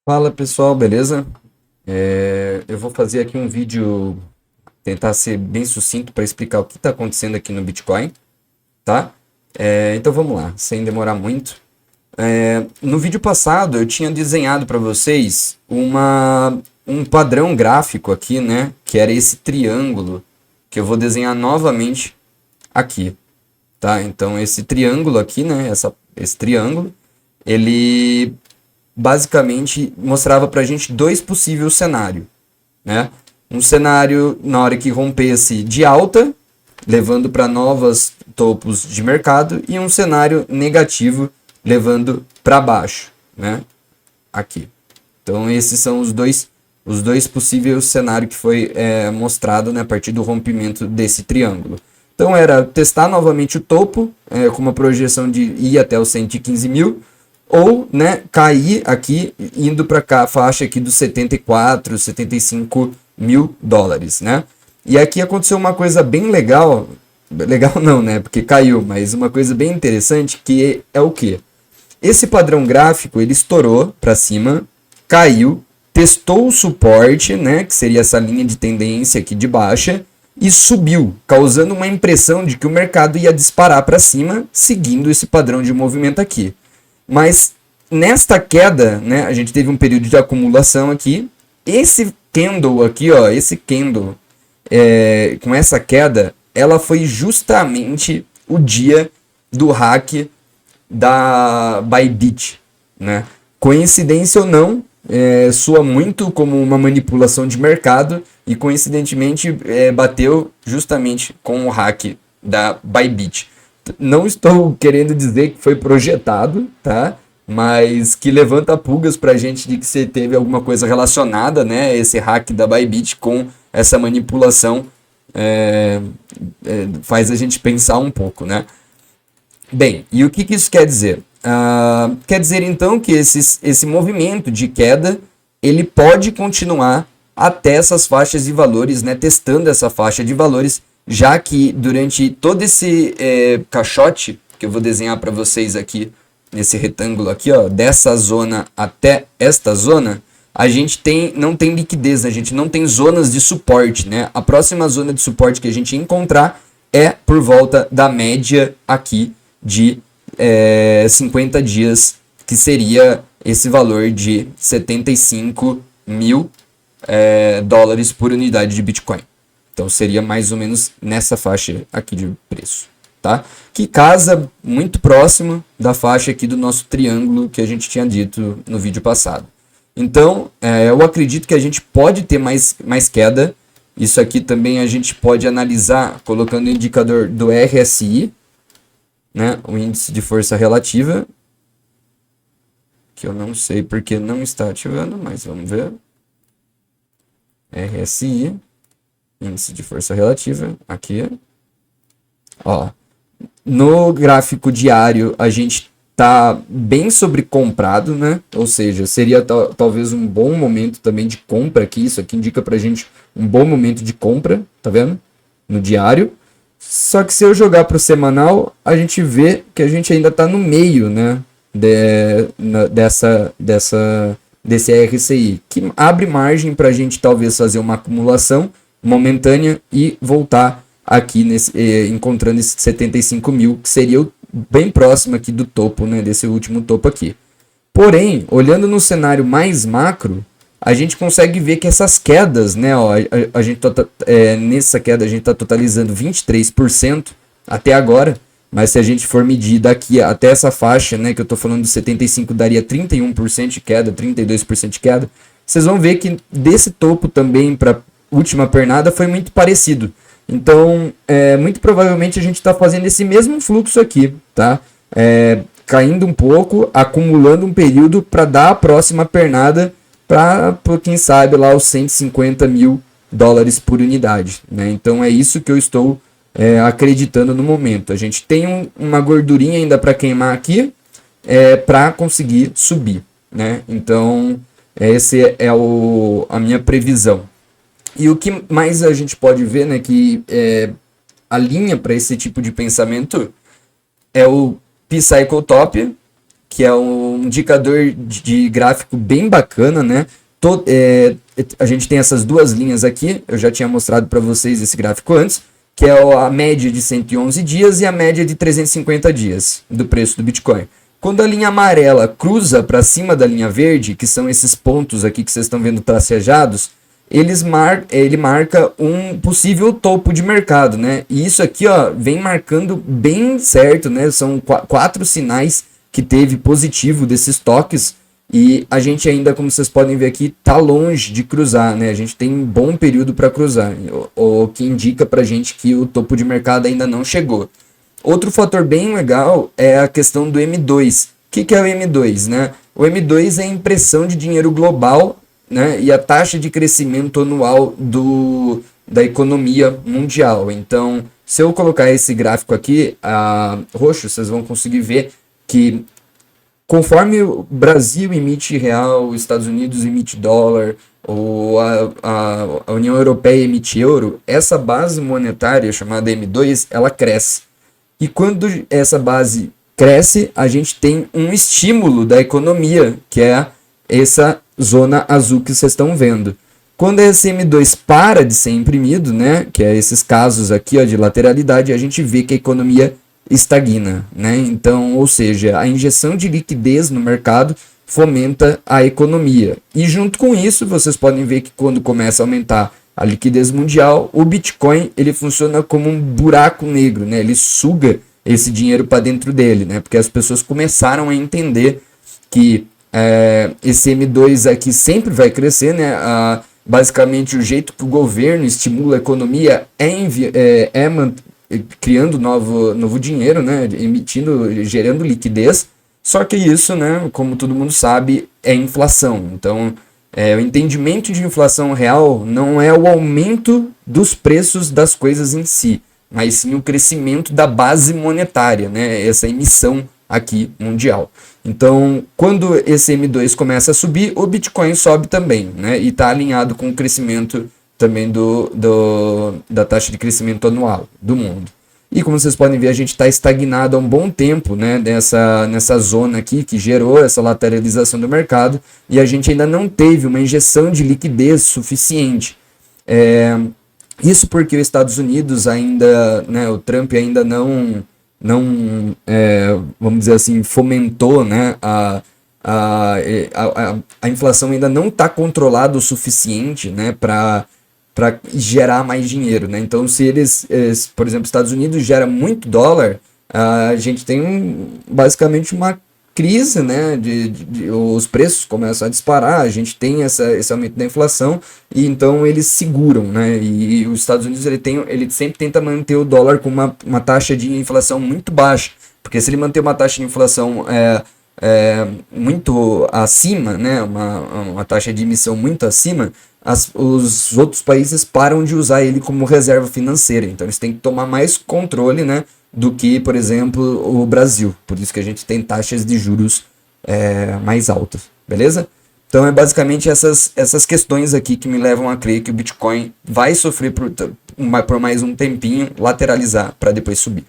Fala pessoal, beleza? Eu vou fazer aqui um vídeo, tentar ser bem sucinto para explicar o que está acontecendo aqui no Bitcoin, tá? Então vamos lá, sem demorar muito. No vídeo passado eu tinha desenhado para vocês um padrão gráfico aqui, né? Que era esse triângulo que eu vou desenhar novamente aqui, tá? Então esse triângulo aqui, né? Esse triângulo, ele basicamente mostrava para a gente dois possíveis cenários, né? Um cenário na hora que rompesse de alta, levando para novos topos de mercado, e um cenário negativo, levando para baixo, né? Aqui. Então esses são os dois possíveis cenários que foi mostrado, né, a partir do rompimento desse triângulo. Então era testar novamente o topo, com uma projeção de ir até os 115 mil, ou, né, cair aqui, indo para cá, a faixa aqui dos 74, 75 mil dólares, né? E aqui aconteceu uma coisa bem legal, legal não, né, porque caiu, mas uma coisa bem interessante, que é o quê? Esse padrão gráfico, ele estourou para cima, caiu, testou o suporte, né, que seria essa linha de tendência aqui de baixa, e subiu, causando uma impressão de que o mercado ia disparar para cima, seguindo esse padrão de movimento aqui. Mas nesta queda, né, a gente teve um período de acumulação aqui. Esse candle aqui, ó, esse candle com essa queda, ela foi justamente o dia do hack da Bybit, né? Coincidência ou não, soa muito como uma manipulação de mercado e coincidentemente bateu justamente com o hack da Bybit. Não estou querendo dizer que foi projetado, tá? Mas que levanta pulgas pra gente de que você teve alguma coisa relacionada, né? Esse hack da Bybit com essa manipulação faz a gente pensar um pouco, né? Bem, e o que isso quer dizer? Quer dizer então que esse movimento de queda ele pode continuar até essas faixas de valores, né? Testando essa faixa de valores, já que durante todo esse caixote que eu vou desenhar para vocês aqui, nesse retângulo aqui, ó, dessa zona até esta zona, a gente não tem liquidez, a gente não tem zonas de suporte, né? A próxima zona de suporte que a gente encontrar é por volta da média aqui de 50 dias, que seria esse valor de 75 mil dólares por unidade de Bitcoin. Então seria mais ou menos nessa faixa aqui de preço, tá? Que casa muito próximo da faixa aqui do nosso triângulo que a gente tinha dito no vídeo passado. Então eu acredito que a gente pode ter mais queda. Isso aqui também a gente pode analisar colocando o indicador do RSI, né? O índice de força relativa, que eu não sei porque não está ativando, mas vamos ver. RSI, índice de força relativa, aqui. Ó, no gráfico diário a gente tá bem sobrecomprado, né? Ou seja, seria talvez um bom momento também de compra aqui. Isso aqui indica pra gente um bom momento de compra, tá vendo? No diário. Só que se eu jogar pro semanal, a gente vê que a gente ainda tá no meio, né? Desse RSI, que abre margem para a gente talvez fazer uma acumulação momentânea e voltar aqui encontrando esse 75 mil, que seria bem próximo aqui do topo, né, desse último topo aqui. Porém, olhando no cenário mais macro, a gente consegue ver que essas quedas, né, ó, a gente nessa queda a gente está totalizando 23% até agora, mas se a gente for medir daqui até essa faixa, né, que eu estou falando de 75, daria 31% de queda, 32% de queda. Vocês vão ver que desse topo também para última pernada foi muito parecido. Então, muito provavelmente a gente está fazendo esse mesmo fluxo aqui, tá? Caindo um pouco, acumulando um período para dar a próxima pernada para, quem sabe, lá os 150 mil dólares por unidade, né? Então é isso que eu estou acreditando no momento. A gente tem uma gordurinha ainda para queimar aqui para conseguir subir, né? Então esse é a minha previsão. E o que mais a gente pode ver, né, que alinha para esse tipo de pensamento é o P-Cycle Top, que é um indicador de gráfico bem bacana, né? A gente tem essas duas linhas aqui, eu já tinha mostrado para vocês esse gráfico antes, que é a média de 111 dias e a média de 350 dias do preço do Bitcoin. Quando a linha amarela cruza para cima da linha verde, que são esses pontos aqui que vocês estão vendo tracejados, ele marca um possível topo de mercado, né? E isso aqui, ó, vem marcando bem certo, né? São 4 sinais que teve positivo desses toques e a gente ainda, como vocês podem ver aqui, tá longe de cruzar, né? A gente tem um bom período para cruzar, o que indica pra gente que o topo de mercado ainda não chegou. Outro fator bem legal é a questão do M2. O que é o M2, né? O M2 é a impressão de dinheiro global, né, e a taxa de crescimento anual da economia mundial. Então, se eu colocar esse gráfico aqui, roxo, vocês vão conseguir ver que conforme o Brasil emite real, os Estados Unidos emite dólar, ou a União Europeia emite euro, essa base monetária chamada M2, ela cresce. E quando essa base cresce, a gente tem um estímulo da economia, que é essa zona azul que vocês estão vendo. Quando esse M2 para de ser imprimido, né, que é esses casos aqui, ó, de lateralidade, a gente vê que a economia estagna, né? Então, ou seja, a injeção de liquidez no mercado fomenta a economia. E junto com isso, vocês podem ver que quando começa a aumentar a liquidez mundial, o Bitcoin ele funciona como um buraco negro, né? Ele suga esse dinheiro para dentro dele, né? Porque as pessoas começaram a entender que esse M2 aqui sempre vai crescer, né? Basicamente, o jeito que o governo estimula a economia criando novo dinheiro, né? Gerando liquidez. Só que isso, né? Como todo mundo sabe, é inflação. Então, o entendimento de inflação real não é o aumento dos preços das coisas em si, mas sim o crescimento da base monetária, né? Essa emissão aqui mundial. Então, quando esse M2 começa a subir, o Bitcoin sobe também, né? E está alinhado com o crescimento também da taxa de crescimento anual do mundo. E como vocês podem ver, a gente está estagnado há um bom tempo, né? Nessa zona aqui que gerou essa lateralização do mercado e a gente ainda não teve uma injeção de liquidez suficiente. Isso porque os Estados Unidos ainda, né? O Trump ainda não vamos dizer assim, fomentou, né, a inflação ainda não está controlada o suficiente, né, para gerar mais dinheiro, né? Então, se por exemplo, Estados Unidos gera muito dólar, a gente tem basicamente uma crise, né? Os preços começam a disparar, a gente tem esse aumento da inflação e então eles seguram, né? E os Estados Unidos ele sempre tenta manter o dólar com uma taxa de inflação muito baixa, porque se ele manter uma taxa de inflação muito acima, né? Uma taxa de emissão muito acima, os outros países param de usar ele como reserva financeira, então eles têm que tomar mais controle, né? Do que, por exemplo, o Brasil. Por isso que a gente tem taxas de juros mais altas, beleza? Então é basicamente essas questões aqui que me levam a crer que o Bitcoin vai sofrer por mais um tempinho, lateralizar para depois subir.